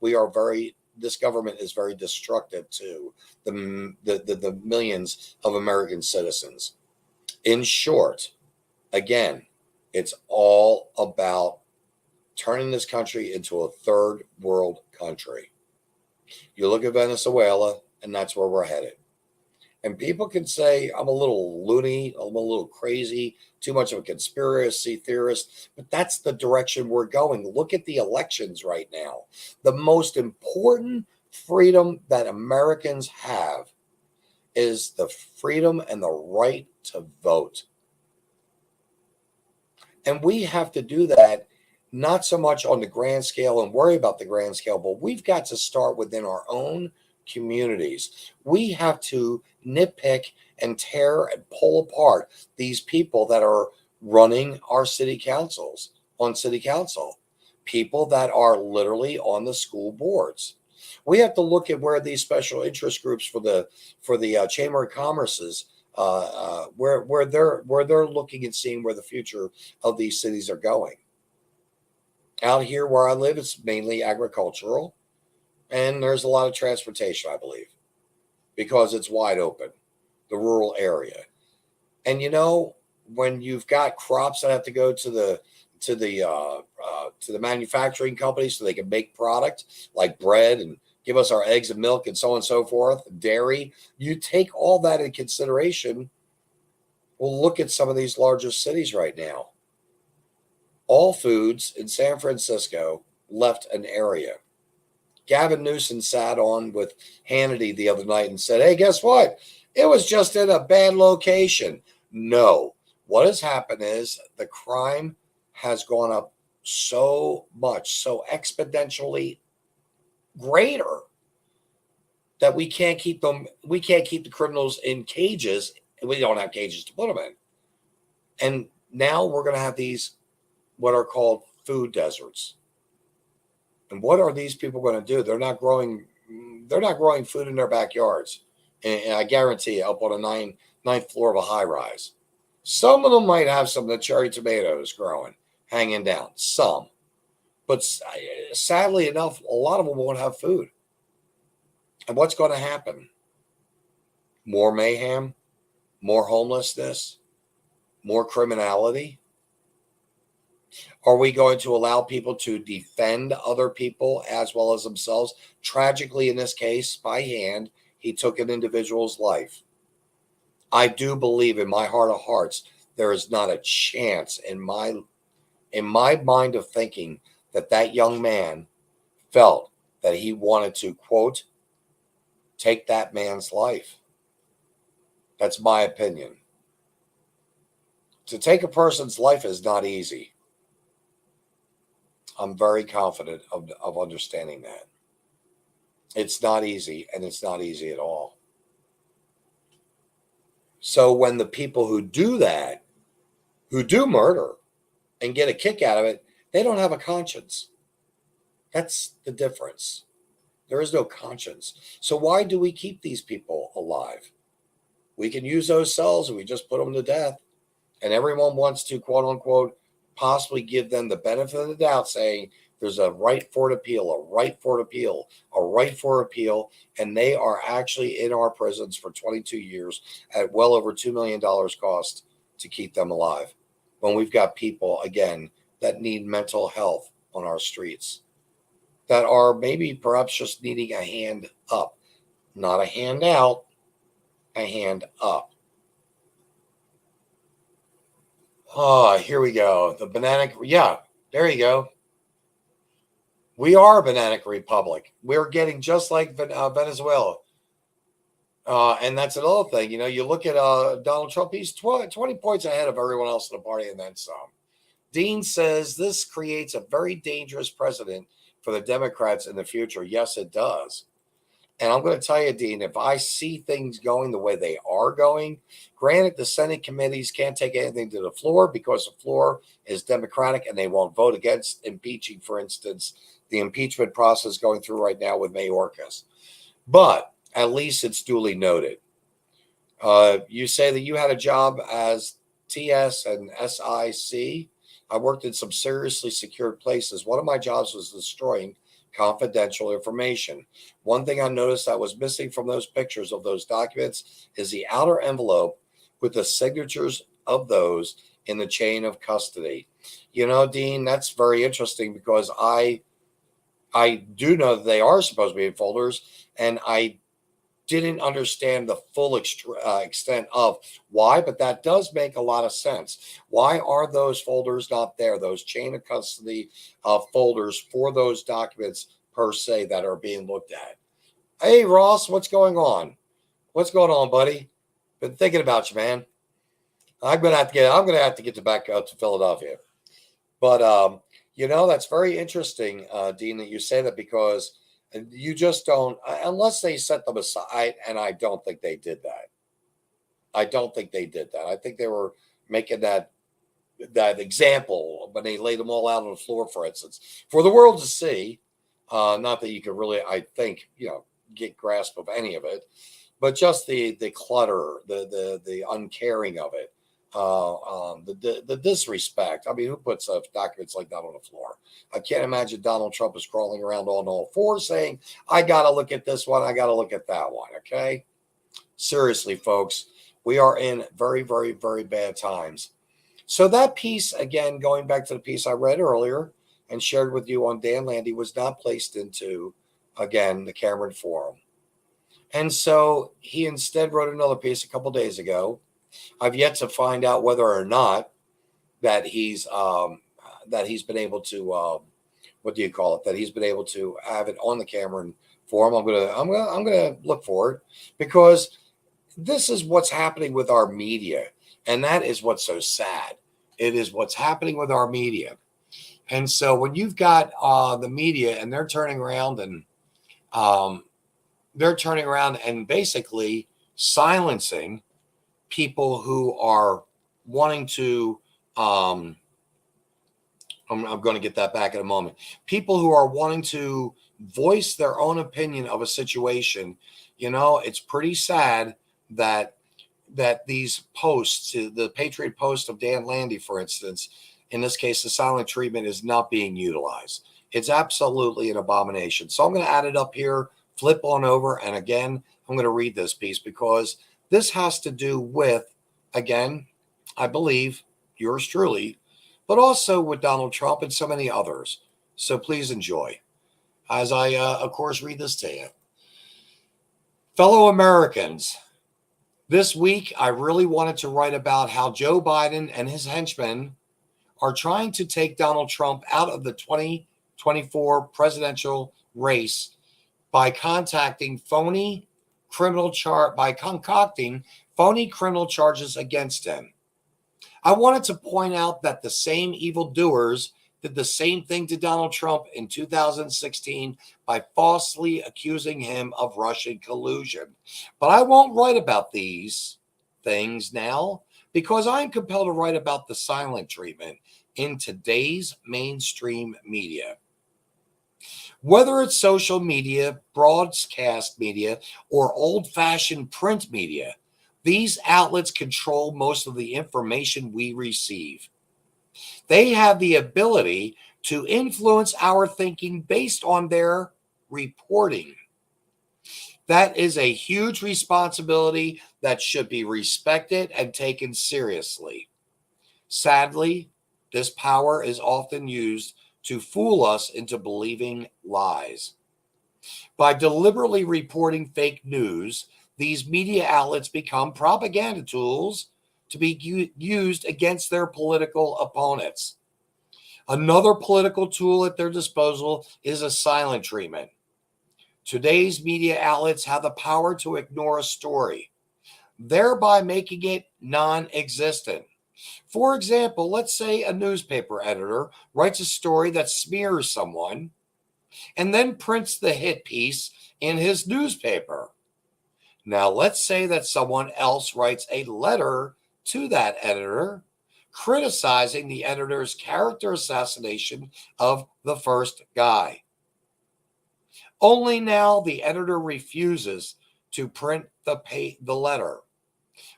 This government is very destructive to the millions of American citizens. In short, again, it's all about turning this country into a third world country. You look at Venezuela, and that's where we're headed. And people can say I'm a little loony, I'm a little crazy, too much of a conspiracy theorist, but that's the direction we're going. Look at the elections right now. The most important freedom that Americans have is the freedom and the right to vote. And we have to do that not so much on the grand scale and worry about the grand scale, but we've got to start within our own communities. We have to nitpick and tear and pull apart these people that are running our city councils on city council, people that are literally on the school boards. We have to look at where these special interest groups for the Chamber of Commerce's where they're looking and seeing where the future of these cities are going. Out here where I live, it's mainly agricultural. And there's a lot of transportation, I believe, because it's wide open, the rural area. And when you've got crops that have to go to the manufacturing companies so they can make product like bread and give us our eggs and milk and so on and so forth, dairy, you take all that in consideration. Well, look at some of these larger cities right now. All Foods in San Francisco left an area. Gavin Newsom sat on with Hannity the other night and said, hey, guess what? It was just in a bad location. No. What has happened is the crime has gone up so much, so exponentially greater that we can't keep the criminals in cages. We don't have cages to put them in. And now we're going to have these what are called food deserts. And what are these people going to do? They're not growing food in their backyards. And I guarantee you, up on a ninth floor of a high rise. Some of them might have some of the cherry tomatoes growing, hanging down. Some. But sadly enough, a lot of them won't have food. And what's going to happen? More mayhem, more homelessness, more criminality. Are we going to allow people to defend other people as well as themselves? Tragically, in this case, by hand, he took an individual's life. I do believe in my heart of hearts, there is not a chance in my mind of thinking that young man felt that he wanted to, quote, take that man's life. That's my opinion. To take a person's life is not easy. I'm very confident of understanding that. It's not easy, and it's not easy at all. So when the people who do that, who do murder and get a kick out of it, they don't have a conscience. That's the difference. There is no conscience. So why do we keep these people alive? We can use those cells and we just put them to death. And everyone wants to, quote unquote, possibly give them the benefit of the doubt, saying there's a right for an appeal, a right for an appeal, a right for appeal. And they are actually in our prisons for 22 years at well over $2 million cost to keep them alive. When we've got people, again, that need mental health on our streets, that are maybe perhaps just needing a hand up, not a hand out, a hand up. Oh, here we go. The banana. Yeah, there you go. We are a banana republic. We're getting just like Venezuela. And that's another thing. You look at Donald Trump, he's 20 points ahead of everyone else in the party and then some. Dean says this creates a very dangerous precedent for the Democrats in the future? Yes, it does. And I'm going to tell you, Dean, if I see things going the way they are going, granted, the Senate committees can't take anything to the floor because the floor is Democratic and they won't vote against impeaching, for instance, the impeachment process going through right now with Mayorkas. But at least it's duly noted. You say that you had a job as TS and SIC. I worked in some seriously secured places. One of my jobs was destroying confidential information. One thing I noticed that was missing from those pictures of those documents is the outer envelope with the signatures of those in the chain of custody. You know, Dean, that's very interesting because I do know that they are supposed to be in folders, and I didn't understand the full extent of why, but that does make a lot of sense. Why are those folders not there? Those chain of custody folders for those documents per se that are being looked at. Hey, Ross, what's going on? What's going on, buddy? Been thinking about you, man. I'm gonna have to get back out to Philadelphia. But you know, that's very interesting, Dean, that you say that because you just don't, unless they set them aside, and I don't think they did that. I don't think they did that. I think they were making that example when they laid them all out on the floor, for instance, for the world to see. Not that you can really, I think, get grasp of any of it, but just the clutter, the uncaring of it. The disrespect. I mean, who puts documents like that on the floor? I can't imagine Donald Trump is crawling around on all fours saying, I got to look at this one. I got to look at that one. Okay. Seriously, folks, we are in very, very, very bad times. So that piece, again, going back to the piece I read earlier and shared with you on Dan Landy, was not placed into, again, the Cameron Forum. And so he instead wrote another piece a couple days ago. I've yet to find out whether or not that he's been able to that he's been able to have it on the Cameron Forum. I'm gonna look for it because this is what's happening with our media, and that is what's so sad. It is what's happening with our media, and so when you've got the media and they're turning around and basically silencing people who are wanting to, I'm going to get that back in a moment. People who are wanting to voice their own opinion of a situation. You know, it's pretty sad that these posts, the Patriot Post of Dan Landy, for instance, in this case, the silent treatment is not being utilized. It's absolutely an abomination. So I'm going to add it up here, flip on over, and again, I'm going to read this piece because this has to do with, again, I believe, yours truly, but also with Donald Trump and so many others. So please enjoy as I, of course, read this to you. Fellow Americans, this week I really wanted to write about how Joe Biden and his henchmen are trying to take Donald Trump out of the 2024 presidential race by concocting phony criminal charges against him. I wanted to point out that the same evildoers did the same thing to Donald Trump in 2016 by falsely accusing him of Russian collusion. But I won't write about these things now because I'm compelled to write about the silent treatment in today's mainstream media. Whether it's social media, broadcast media, or old-fashioned print media, these outlets control most of the information we receive. They have the ability to influence our thinking based on their reporting. That is a huge responsibility that should be respected and taken seriously. Sadly, this power is often used to fool us into believing lies. By deliberately reporting fake news, these media outlets become propaganda tools to be used against their political opponents. Another political tool at their disposal is a silent treatment. Today's media outlets have the power to ignore a story, thereby making it non-existent. For example, let's say a newspaper editor writes a story that smears someone, and then prints the hit piece in his newspaper. Now, let's say that someone else writes a letter to that editor criticizing the editor's character assassination of the first guy. Only now the editor refuses to print the letter.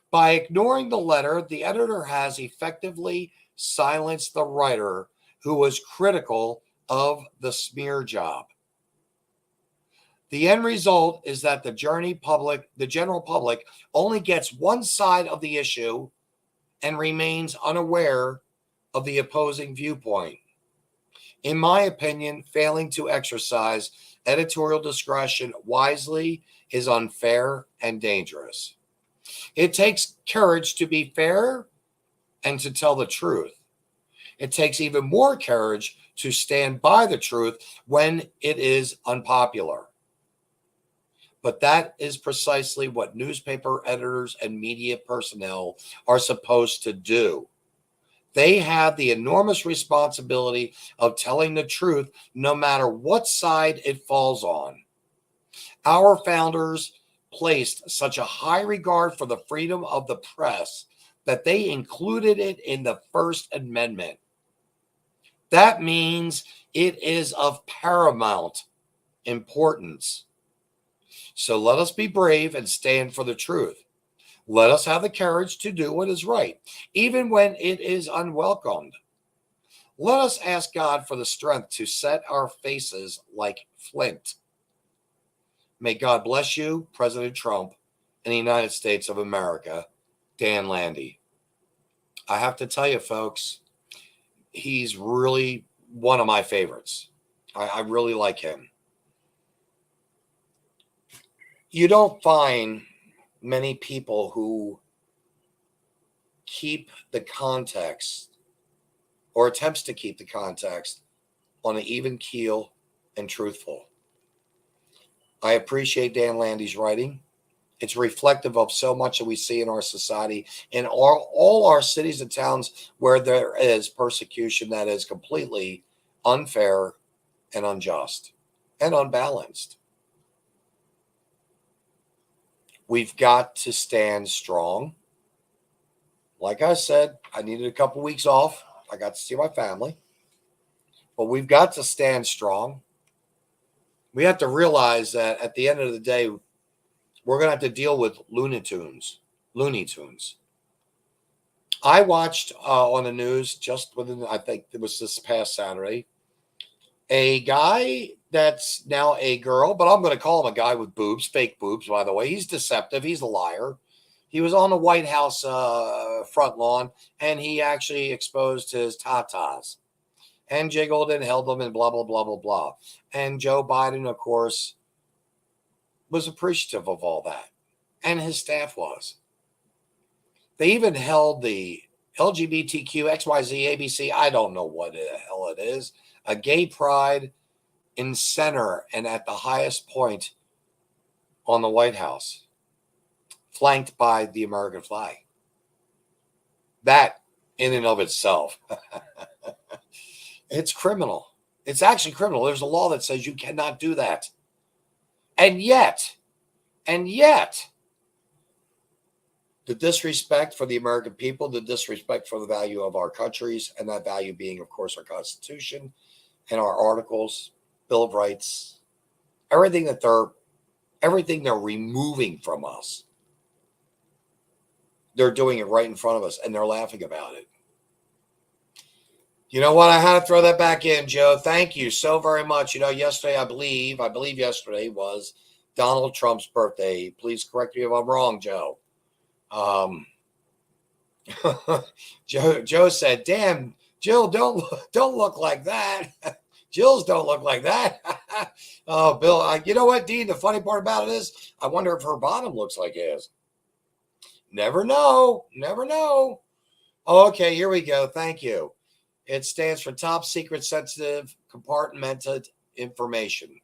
By ignoring the letter, the editor has effectively silenced the writer who was critical of the smear job. The end result is that the general public only gets one side of the issue and remains unaware of the opposing viewpoint. In my opinion, failing to exercise editorial discretion wisely is unfair and dangerous. It takes courage to be fair and to tell the truth. It takes even more courage to stand by the truth when it is unpopular. But that is precisely what newspaper editors and media personnel are supposed to do. They have the enormous responsibility of telling the truth no matter what side it falls on. Our founders placed such a high regard for the freedom of the press that they included it in the First Amendment. That means it is of paramount importance. So let us be brave and stand for the truth. Let us have the courage to do what is right, even when it is unwelcomed. Let us ask God for the strength to set our faces like flint. May God bless you, President Trump, and the United States of America, Dan Landy. I have to tell you, folks, he's really one of my favorites. I really like him. You don't find many people who keep the context or attempts to keep the context on an even keel and truthful. I appreciate Dan Landy's writing. It's reflective of so much that we see in our society, in all our cities and towns where there is persecution that is completely unfair and unjust and unbalanced. We've got to stand strong. Like I said, I needed a couple weeks off. I got to see my family. But we've got to stand strong. We have to realize that at the end of the day, we're going to have to deal with Looney Tunes. I watched on the news just within, I think it was this past Saturday, a guy that's now a girl, but I'm going to call him a guy with boobs, fake boobs, by the way. He's deceptive. He's a liar. He was on the White House front lawn, and he actually exposed his tatas and jiggled and held them and blah, blah, blah, blah, blah. And Joe Biden, of course, was appreciative of all that, and his staff was. They even held the LGBTQ, XYZ, ABC, I don't know what the hell it is, a gay pride in center and at the highest point on the White House, flanked by the American flag. That in and of itself, it's criminal. It's actually criminal. There's a law that says you cannot do that. And yet, the disrespect for the American people, the disrespect for the value of our countries, and that value being, of course, our Constitution and our articles, Bill of Rights, everything they're removing from us. They're doing it right in front of us, and they're laughing about it. You know what? I had to throw that back in, Joe. Thank you so very much. Yesterday, I believe yesterday was Donald Trump's birthday. Please correct me if I'm wrong, Joe. Joe said, "Damn, Jill, don't look like that. Jill's don't look like that." Oh, Bill, you know what, Dean? The funny part about it is, I wonder if her bottom looks like his. Never know. Okay, here we go. Thank you. It stands for Top Secret Sensitive Compartmented Information.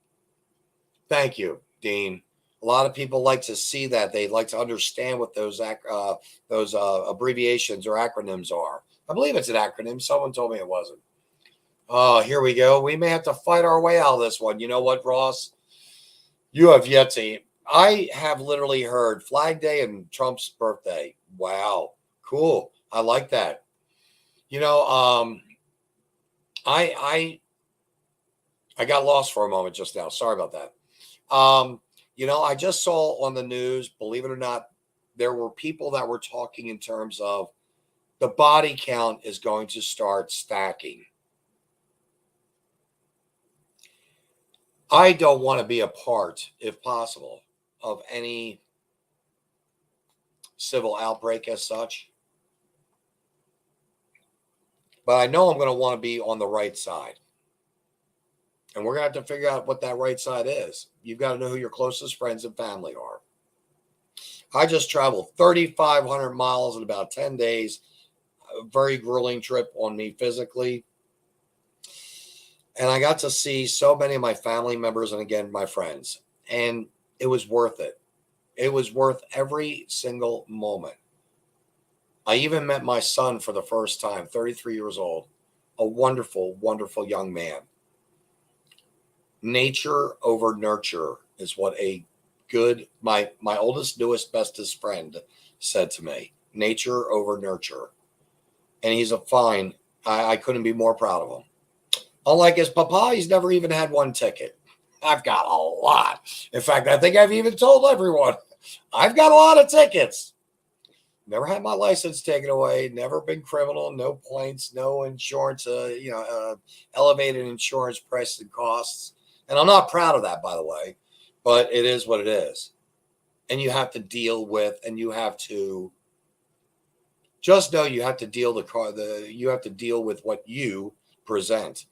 Thank you, Dean. A lot of people like to see that. They like to understand what those abbreviations or acronyms are. I believe it's an acronym. Someone told me it wasn't. Oh, here we go. We may have to fight our way out of this one. You know what, Ross? You have yet to. I have literally heard Flag Day and Trump's birthday. Wow. Cool. I like that. You know, I got lost for a moment just now. Sorry about that. I just saw on the news, believe it or not, there were people that were talking in terms of the body count is going to start stacking. I don't want to be a part, if possible, of any civil outbreak as such. But I know I'm going to want to be on the right side. And we're going to have to figure out what that right side is. You've got to know who your closest friends and family are. I just traveled 3,500 miles in about 10 days. A very grueling trip on me physically. And I got to see so many of my family members and, again, my friends. And it was worth it. It was worth every single moment. I even met my son for the first time, 33 years old. A wonderful, wonderful young man. Nature over nurture is what a good, my oldest, newest, bestest friend said to me. Nature over nurture. And he's a fine. I couldn't be more proud of him. Unlike his papa, he's never even had one ticket. I've got a lot. In fact, I think I've even told everyone, I've got a lot of tickets. Never had my license taken away. Never been criminal. No points. No insurance. Elevated insurance prices and costs. And I'm not proud of that, by the way. But it is what it is. And you have to deal with, and you have to just know you have to deal you have to deal with what you present.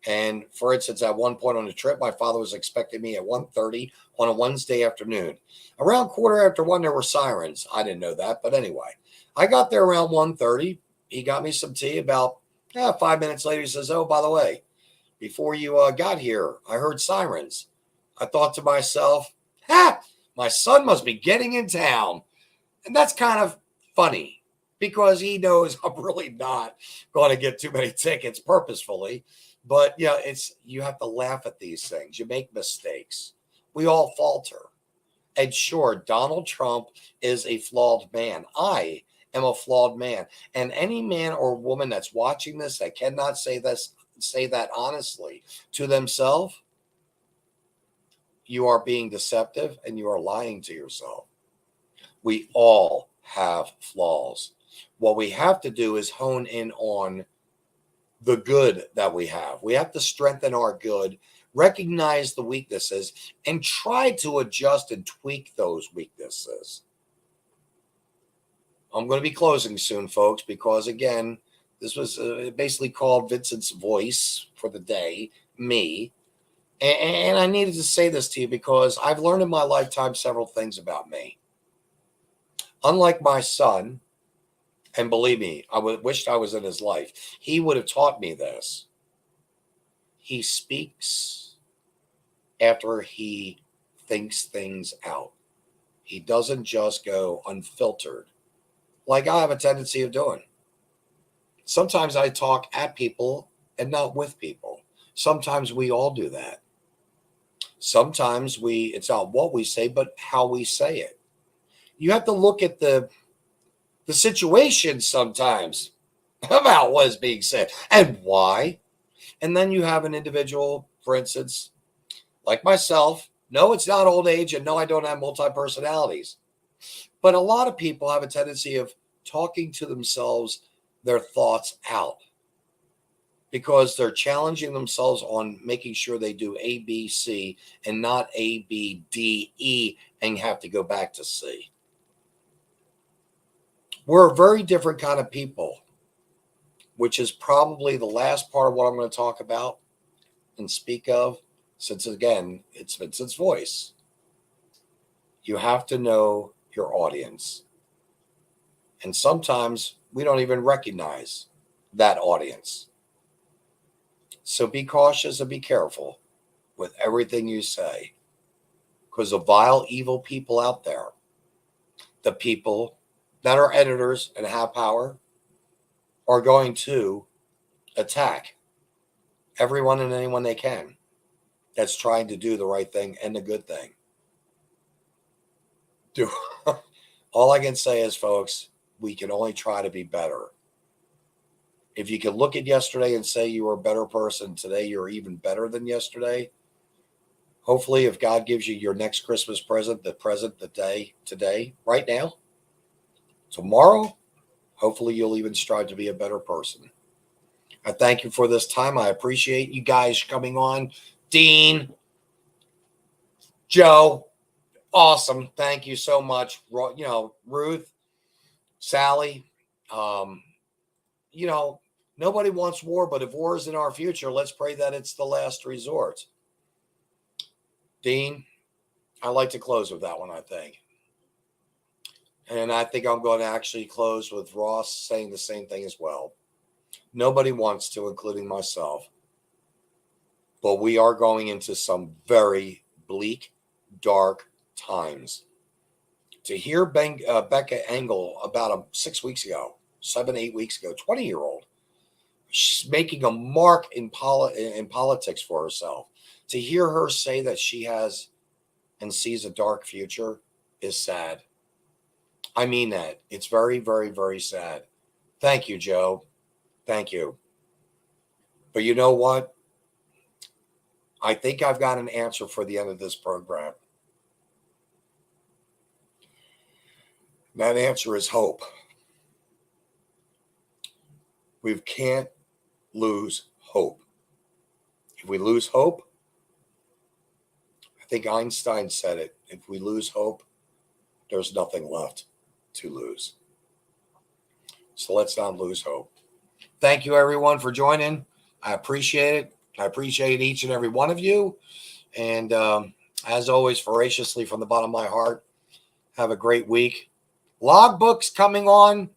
And for instance, at one point on the trip, my father was expecting me at 1:30 on a Wednesday afternoon. Around 1:15, there were sirens. I didn't know that, but anyway, I got there around 1:30. He got me some tea. About 5 minutes later, he says, "Oh, by the way, before you got here, I heard sirens." I thought to myself, my son must be getting in town. And that's kind of funny because he knows I'm really not going to get too many tickets purposefully. But you have to laugh at these things. You make mistakes. We all falter. And sure, Donald Trump is a flawed man. I am a flawed man. And any man or woman that's watching this that cannot say that honestly to themselves, you are being deceptive and you are lying to yourself. We all have flaws. What we have to do is hone in on the good that we have. We have to strengthen our good, recognize the weaknesses, and try to adjust and tweak those weaknesses. I'm going to be closing soon, folks, because again, this was basically called Vinzent's voice for the day, me. And I needed to say this to you because I've learned in my lifetime several things about me. Unlike my son, and believe me, I wished I was in his life. He would have taught me this. He speaks after he thinks things out. He doesn't just go unfiltered like I have a tendency of doing. Sometimes I talk at people and not with people. Sometimes we all do that. Sometimes it's not what we say, but how we say it. You have to look at the situation sometimes about what is being said and why. And then you have an individual, for instance, like myself. No, it's not old age, and no, I don't have multi-personalities. But a lot of people have a tendency of talking to themselves, their thoughts out, because they're challenging themselves on making sure they do A, B, C, and not A, B, D, E, and have to go back to C. We're a very different kind of people, which is probably the last part of what I'm going to talk about and speak of, since, again, it's Vinzent's voice. You have to know your audience. And sometimes we don't even recognize that audience. So be cautious and be careful with everything you say, because the vile, evil people out there, the people that are editors and have power, are going to attack everyone and anyone they can that's trying to do the right thing and the good thing. All I can say is, folks, we can only try to be better. If you can look at yesterday and say you were a better person today, you're even better than yesterday. Hopefully, if God gives you your next Christmas present, the day, today, right now, tomorrow, hopefully you'll even strive to be a better person. I thank you for this time. I appreciate you guys coming on. Dean, Joe, awesome. Thank you so much. You know, Ruth, Sally, you know, nobody wants war, but if war is in our future, let's pray that it's the last resort. Dean, I like to close with that one, I think. And I think I'm going to actually close with Ross saying the same thing as well. Nobody wants to, including myself. But we are going into some very bleak, dark times. To hear Becca Engel about 6 weeks ago, 7-8 weeks ago, 20-year-old, she's making a mark in politics for herself. To hear her say that she has and sees a dark future is sad. I mean that. It's very, very, very sad. Thank you, Joe. Thank you. But you know what? I think I've got an answer for the end of this program. That answer is hope. We can't lose hope. If we lose hope, I think Einstein said it. If we lose hope, there's nothing left to lose. So let's not lose hope. Thank you, everyone, for joining. I appreciate it. I appreciate each and every one of you. And as always, voraciously from the bottom of my heart, have a great week. Logbooks coming on.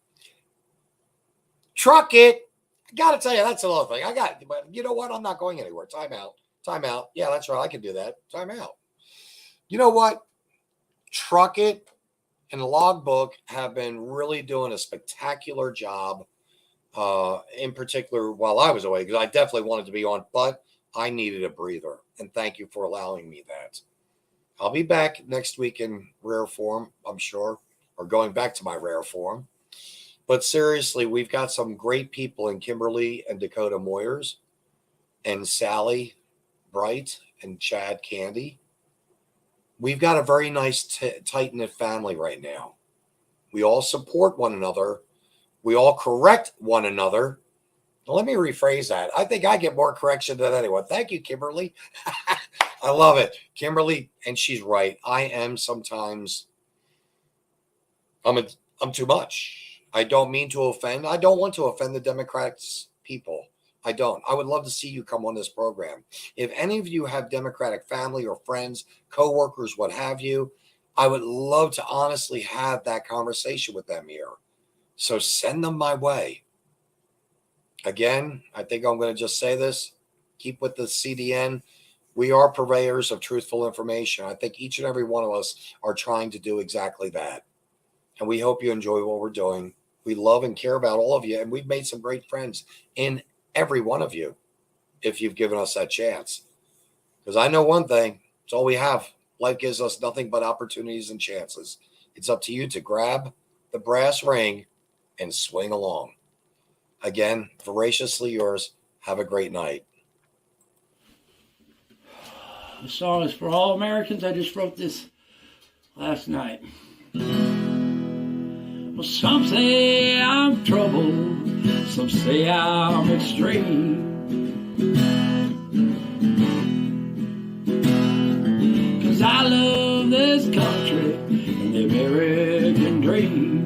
Truck it. I got to tell you, that's another thing. But you know what? I'm not going anywhere. Time out. Time out. Yeah, that's right. I can do that. Time out. You know what? Truck it and Logbook have been really doing a spectacular job, in particular while I was away, because I definitely wanted to be on, but I needed a breather. And thank you for allowing me that. I'll be back next week in rare form, I'm sure, or going back to my rare form. But seriously, we've got some great people in Kimberly and Dakota Moyers and Sally Bright and Chad Candy. We've got a very nice, tight-knit family right now. We all support one another. We all correct one another. Now, let me rephrase that. I think I get more correction than anyone. Thank you, Kimberly. I love it. Kimberly, and she's right. I am sometimes, I'm too much. I don't mean to offend. I don't want to offend the Democratic people. I don't. I would love to see you come on this program. If any of you have Democratic family or friends, coworkers, what have you, I would love to honestly have that conversation with them here. So send them my way. Again, I think I'm going to just say this. Keep with the CDN. We are purveyors of truthful information. I think each and every one of us are trying to do exactly that. And we hope you enjoy what we're doing. We love and care about all of you. And we've made some great friends in every one of you, if you've given us that chance. Because I know one thing, it's all we have. Life gives us nothing but opportunities and chances. It's up to you to grab the brass ring and swing along. Again, voraciously yours. Have a great night. The song is for all Americans. I just wrote this last night. Well, some say I'm trouble, some say I'm extreme. 'Cause I love this country and the American dream.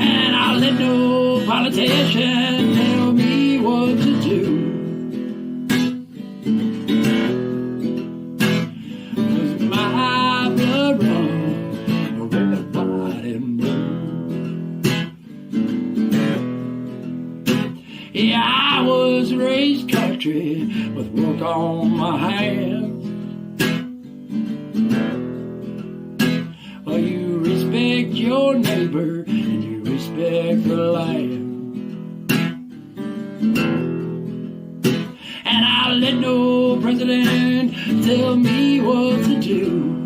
And I'll let no politician tell me what to do. Yeah, I was raised country with work on my hands. Well, you respect your neighbor and you respect the land. me what to do.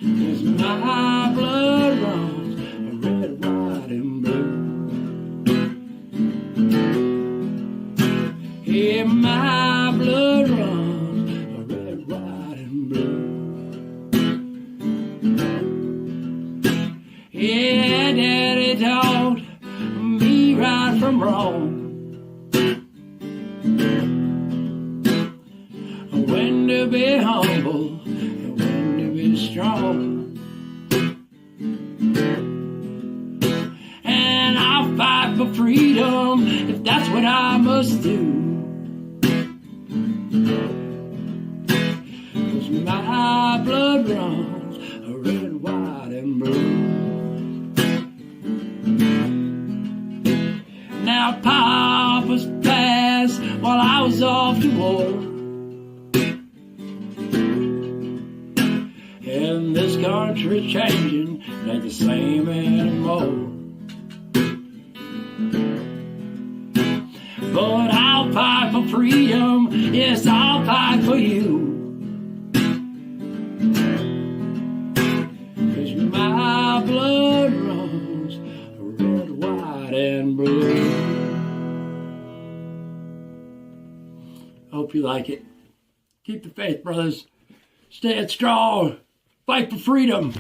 'Cause my blood runs red, white, and blue. Yeah, my blood runs red, white, and blue. Yeah, Daddy taught me right from wrong. When to be humble and when to be strong. And I'll fight for freedom if that's what I must do. 'Cause my blood runs red, white, and blue. Now Papa's passed while I was off to war. And this country's changing, it ain't the same anymore. But I'll fight for freedom, yes, I'll fight for you. 'Cause my blood runs red, white, and blue. Hope you like it. Keep the faith, brothers. Stand strong. Fight for freedom.